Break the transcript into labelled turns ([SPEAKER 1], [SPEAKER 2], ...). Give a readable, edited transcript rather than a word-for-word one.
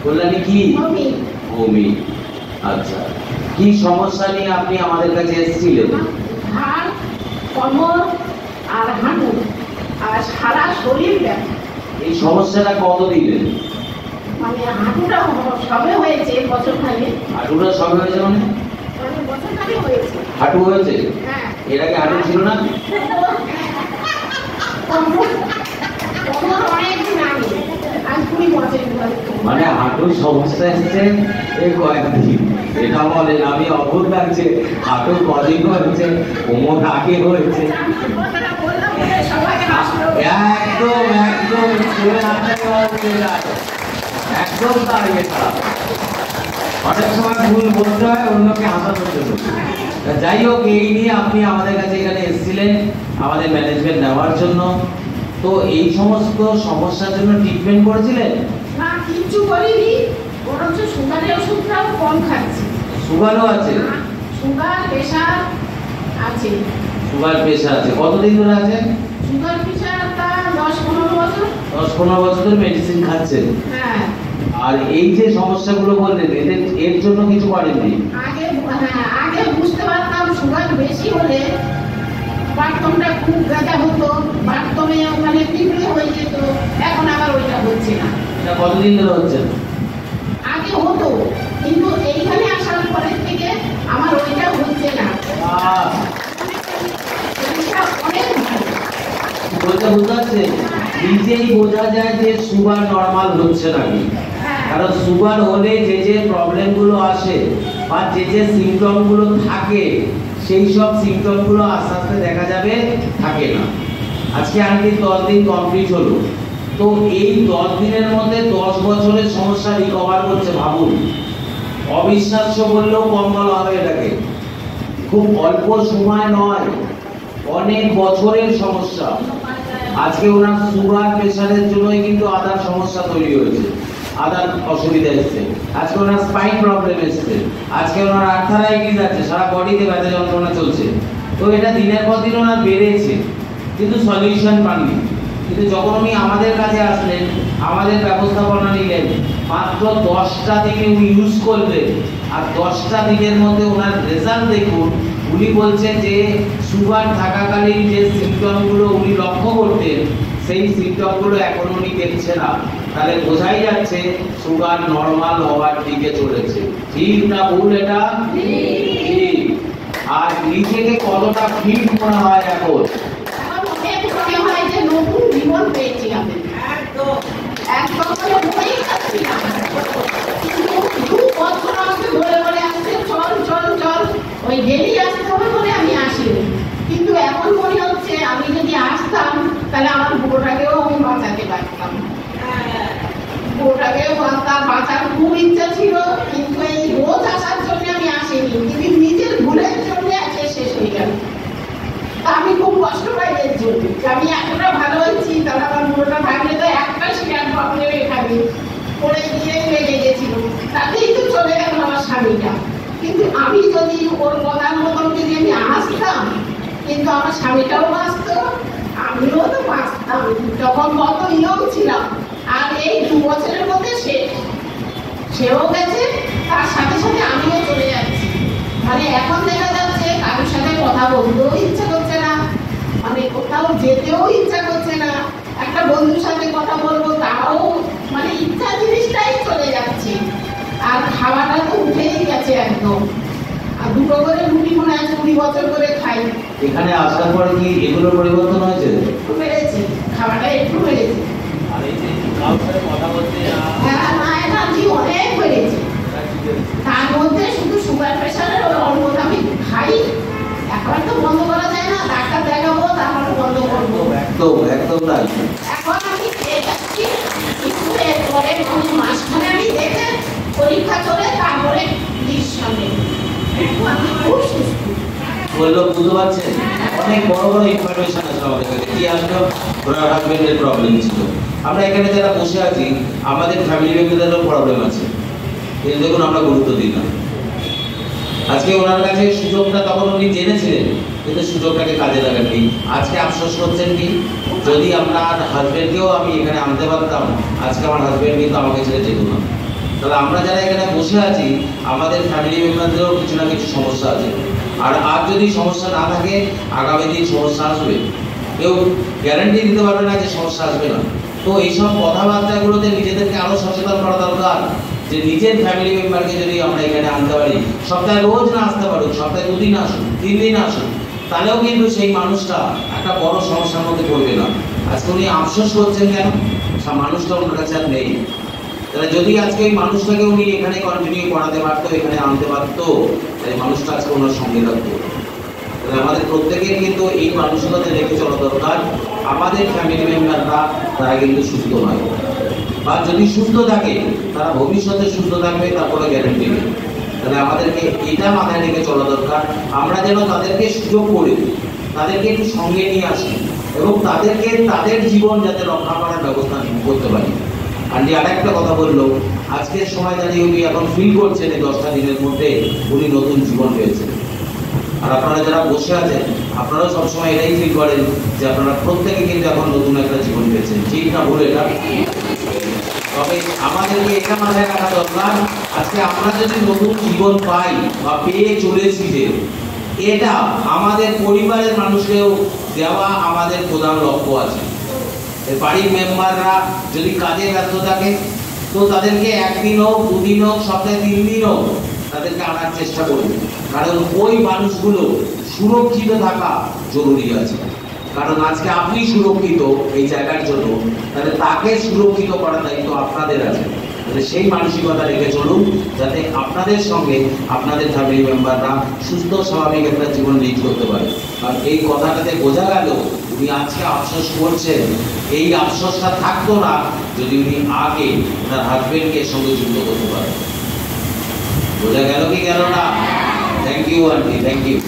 [SPEAKER 1] কল্যাণী কি? বমি। আচ্ছা, কি সমস্যা নিয়ে আপনি আমাদের কাছে এসেছিলেন?
[SPEAKER 2] হাড়, কোমর আর হাঁটু আর সারা শরীর ব্যথা।
[SPEAKER 1] এই সমস্যাটা কতদিনের?
[SPEAKER 2] মানে হাঁটুটা সবে হয়েছে বছর খানে।
[SPEAKER 1] হাঁটুটা সবে হয়েছে মানে
[SPEAKER 2] বছর খানে হয়েছে।
[SPEAKER 1] হাঁটু হয়েছে?
[SPEAKER 2] হ্যাঁ।
[SPEAKER 1] এর আগে হাঁটু ছিল না?
[SPEAKER 2] কোমর অনেক দিন আগে, আজ 20 বছর।
[SPEAKER 1] মানে হাঁটুর সমস্যা এসেছে এই কয়েকদিন, এটা বলেন। আমি অদ্ভুত লাগছে, হাঁটু কদিন হয়েছে, কোমর আগে হয়েছে। একদম একদম একদম তার এটা অনেক সময় ভুল বলতে হয় অন্যকে হাসানোর জন্য। যাই হোক, এই নিয়ে আপনি আমাদের কাছে এখানে এসেছিলেন আমাদের ম্যানেজমেন্ট নেওয়ার জন্য। তো এই সমস্ত সমস্যার জন্য ট্রিটমেন্ট করেছিলেন?
[SPEAKER 2] না, কিচ্ছু করিনি, বরঞ্চ সুগারের ওষুধটাও কম খাচ্ছি।
[SPEAKER 1] সুগারও আছে?
[SPEAKER 2] সুগার, প্রেশার আছে।
[SPEAKER 1] সুগার প্রেশার আছে, কতদিন ধরে আছে?
[SPEAKER 2] সুগার প্রেশারটা 10-15 বছর।
[SPEAKER 1] 10-15 বছর ধরে মেডিসিন খাচ্ছেন?
[SPEAKER 2] হ্যাঁ।
[SPEAKER 1] আর এই যে সমস্যাগুলো বললেন, এর জন্য কিছু করেননি?
[SPEAKER 2] আগে বুঝতে পারতাম সুগার বেশি হলে বাথরুমটা খুব ব্যথা হতো, বাথরুমে ওখানে পিঁপড়ে হয়ে যেত। এখন আবার ওইটা হচ্ছে না।
[SPEAKER 1] এটা কতদিন ধরে হচ্ছে?
[SPEAKER 2] আগে হতো, কিন্তু এইখানে আসার পরের থেকে আমার ওইটা হচ্ছে না। অনেক
[SPEAKER 1] বলতে বুঝতে পারছে, নিজেই বোঝা যায় যে সুগার নর্মাল হচ্ছে নাকি। কারণ সুগার হলে যে যে প্রবলেমগুলো আসে বা যে যে সিমটমগুলো থাকে, সেই সব সিমটমগুলো আস্তে আস্তে দেখা যাবে থাকে না। আজকে আন্টি 10 দিন কমপ্লিট হলো, তো এই 10 দিনের মধ্যে 10 বছরের সমস্যা রিকভার করছে। ভাবুন, অবিশ্বাস্য বললেও কম বলা হবে এটাকে। খুব অল্প সময় নয়, অনেক বছরের সমস্যা। আজকে ওনার সুগার প্রেশারের জন্যই কিন্তু আদার সমস্যা তৈরি হয়েছে, আদার অসুবিধা এসছে। আজকে ওনার স্পাইন প্রবলেম এসছে, আজকে ওনার আর্থারাইটিস আছে, সারা বডিতে ব্যথা যন্ত্রণা চলছে। তো এটা দিনের পর দিন ওনার বেড়েছে, কিন্তু সলিউশন পাননি। কিন্তু যখন উনি আমাদের কাছে আসলেন, আমাদের ব্যবস্থাপনা নিলেন, মাত্র 10টা দিনে উনি ইউজ করলেন, আর 10টা দিনের মধ্যে ওনার রেজাল্ট দেখুন। উনি বলছেন যে সুগার থাকাকালীন যে সিমটমগুলো উনি লক্ষ্য করতেন, সেই সিমটমগুলো এখন উনি দেখছে না। তাহলে বোঝাই যাচ্ছে সুগার নর্মাল হওয়ার দিকে চলেছে। ঠিক না ভুল এটা? ঠিক। আর নিজেকে কতটা ফিট মনে হয় এখন?
[SPEAKER 2] মনে হয় যে নতুন জীবন পেয়েছি আমি। একদম একদম বলেই যাচ্ছি না। 2 বছর আমাকে বলে বলে আসছে চল চল চল, ওই ডেলি আসতে হবে বলে আমি আসিনি। কিন্তু এখন মনে হচ্ছে আমি যদি আসতাম তাহলে আমার বুড়োটাকেও আমি বাঁচাতে পারতাম। বুড়োটাকেও বাঁচার খুব ইচ্ছা ছিল, কিন্তু এই রোজ আসার জন্য আমি আসিনি। কিন্তু নিজের ভুলের জন্য আজকে শেষ হয়ে গেল। আমি খুব কষ্ট পাই এর জন্য। আমি এতটা ভালো হয়েছি, তাহলে আমার বুড়োটা থাকলে তো একটা শিকার ভাবলে এখানে পড়ে গিয়ে লেগে গেছিল, তাতেই তো চলে গেল আমার স্বামীটা। কিন্তু আমি যদি ওর কথার মতন যদি আমি আসতাম, কিন্তু আমার স্বামীটাও বাঁচত, আমিও তো বাঁচতাম। তখন কত ইয়ং ছিলাম, আর এই 2 বছরের মধ্যে সেও গেছে, তার সাথে সাথে আমিও চলে যাচ্ছি। মানে এখন দেখা যাচ্ছে কারোর সাথে কথা বলতেও ইচ্ছা করছে না, মানে কোথাও যেতেও ইচ্ছা করছে না। একটা বন্ধুর সাথে কথা বলবো তাও মানে ইচ্ছা জিনিসটাই চলে যাচ্ছে। আর খাওয়াটা তো উঠেই গেছে একদম। আর 2 করে রুটি মনে আছে 20 বছর করে খাই।
[SPEAKER 1] এখানে আসার পরে কি এগুলোর পরিবর্তন হয়েছে?
[SPEAKER 2] একটু বেড়েছে, খাওয়াটা একটু বেড়েছে।
[SPEAKER 1] আর এই যে কারোর সাথে কথা বলতে
[SPEAKER 2] এনার্জি অনেক বেড়েছে। তার মধ্যে শুধু সুগার প্রেশারের অল্প আমি খাই, এখন তো বন্ধ করা যায় না। ডাক্তার দেখাবো, তারপরে বন্ধ করবো।
[SPEAKER 1] একদম একদম তাই।
[SPEAKER 2] এখন আমি খেয়ে যাচ্ছি, কিন্তু এরপরে মাঝখানে আমি দেখে পরীক্ষা করে তারপরে ডিসিশন নেব। আমি খুব সুস্থ।
[SPEAKER 1] বললো বুঝতে পারছেন, অনেক বড় বড় ইনফরমেশন আছে আমাদের কাছে। কি আসলো, ওনার হাজবেন্ডের প্রবলেম ছিল। আমরা এখানে যারা বসে আছি, আমাদের ফ্যামিলি মেম্বারদেরও প্রবলেম আছে, কিন্তু দেখুন আমরা গুরুত্ব দিই না। আজকে ওনার কাছে সুযোগটা তখন উনি জেনেছিলেন, কিন্তু সুযোগটাকে কাজে লাগাননি। আজকে আফসোস করছেন কি, যদি আপনার হাজবেন্ডকেও আমি এখানে আনতে পারতাম, আজকে আমার হাজবেন্ড কিন্তু আমাকে ছেড়ে যেত না। তাহলে আমরা যারা এখানে বসে আছি আমাদের ফ্যামিলি মেম্বারদেরও কিছু না কিছু সমস্যা আছে, আর আজ যদি সমস্যা না থাকে আগামী দিন সমস্যা আসবে, কেউ গ্যারান্টি দিতে পারবে না যে সমস্যা আসবে না। তো এইসব কথাবার্তাগুলোতে নিজেদেরকে আরো সচেতন করা দরকার, যে নিজের ফ্যামিলি মেম্বারকে যদি আমরা এখানে আনতে পারি, সপ্তাহে রোজ না আসতে পারুক, সপ্তাহে 2 দিন আসুন, 3 দিন আসুন, তাহলেও কিন্তু সেই মানুষটা একটা বড় সমস্যার মধ্যে পড়বে না। আজকে উনি আফসোস করছেন কেন? মানুষটা ওনার কাছে আর নেই। তাহলে যদি আজকে এই মানুষটাকে উনি এখানে কন্টিনিউ করাতে পারতো, এখানে আনতে পারতো, তাই মানুষটা আজকে ওনার সঙ্গে থাকতো। তাহলে আমাদের প্রত্যেকের কিন্তু এই মানুষগুলোতে রেখে চলা দরকার। আমাদের ফ্যামিলি মেম্বাররা তারা কিন্তু সুস্থ নয়, বা যদি সুস্থ থাকে তারা ভবিষ্যতে সুস্থ থাকবে, তারপরে গ্যারেন্টি নেই। তাহলে আমাদেরকে এটা মাথায় রেখে চলা দরকার, আমরা যেন তাদেরকে সুযোগ করে দিই, তাদেরকে একটু সঙ্গে নিয়ে আসি এবং তাদেরকে তাদের জীবন যাতে রক্ষা করার ব্যবস্থা করতে পারি। আন্টি আরেকটা কথা বললো, আজকের সময় দাঁড়িয়ে উনি এখন ফিল করছেন এই 10টা দিনের মধ্যে উনি নতুন জীবন পেয়েছেন। আর আপনারা যারা বসে আছেন আপনারাও সবসময় এটাই ফিল করেন যে আপনারা প্রত্যেকে কিন্তু এখন নতুন একটা জীবন পেয়েছেন, ঠিক না ভুল এটা? তবে আমাদেরকে এটা মাথায় রাখা দরকার, আজকে আমরা যদি নতুন জীবন পাই বা পেয়ে চলেছি, যে এটা আমাদের পরিবারের মানুষকেও দেওয়া আমাদের প্রধান লক্ষ্য আছে। বাড়ির মেম্বাররা যদি কাজে ব্যস্ত থাকে তো তাদেরকে 1 দিন হোক, 2 দিন হোক, সপ্তাহে 3 দিন হোক তাদেরকে আনার চেষ্টা করবে, কারণ ওই মানুষগুলো সুরক্ষিত থাকা জরুরি আছে। কারণ আজকে আপনি সুরক্ষিত এই জায়গার জন্য, তাহলে তাকে সুরক্ষিত করার দায়িত্ব আপনাদের আছে। তাহলে সেই মানসিকতা রেখে চলুন, যাতে আপনাদের সঙ্গে আপনাদের ফ্যামিলি মেম্বাররা সুস্থ স্বাভাবিক একটা জীবন লিড করতে পারে। আর এই কথাটাতে বোঝা গেল উনি আজকে আফসোস করছেন, এই আফসোসটা থাকতো না যদি উনি আগে তার হাজবেন্ডকে সঙ্গে যুক্ত করতে পারেন। বোঝা গেল কি গেল না? Thank you aunty, thank you.